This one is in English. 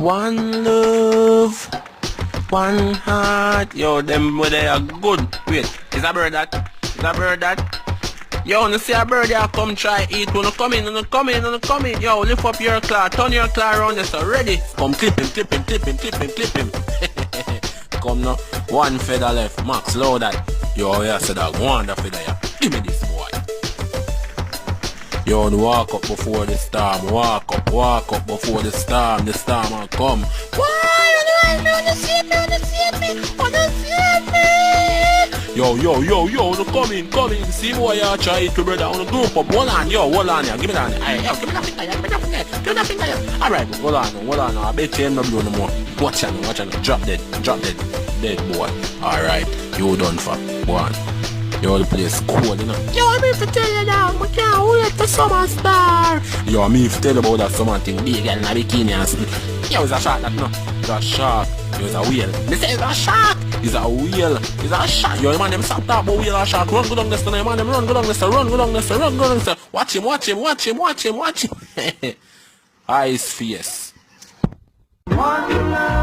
One love, one heart. Yo, them where they are good. Wait, is a bird that? Is a bird that? Yo, you see a bird here come try eat. When you come in, when you come in, when you come in. Yo, lift up your claw, turn your claw around this. So ready? Come clip him, clip him, clip him, clip him, clip him. Come now. One feather left. Max, load that. Yo, yeah, so that one the feather here. Give me this boy. Yo, walk up before the storm. Walk up before the storm. The storm will come. Why? You see me? Yo, come in. See boy, you try it to brother. On the group up. Hold on, yeah. Give me that. Hey, yo, give me that finger, yeah. Alright, hold on. I bet you ain't no blue no more. Watch out. Drop dead boy. Alright, you done for. Go on. Yo, the place cool, you know. Yo, I mean to tell you now, I can't wait for summer star. Yo, I mean to tell you about that summer thing. Big girl in a bikini and stuff. Yo, it's a shark that no. It's a shark. Yo, it's a whale. They say it's a shark. It's a whale. It's a shark. Yo, man, them stop talk about whale or shark. Run go down this time, man. Them run go down this. Watch him. Eyes fierce. One love.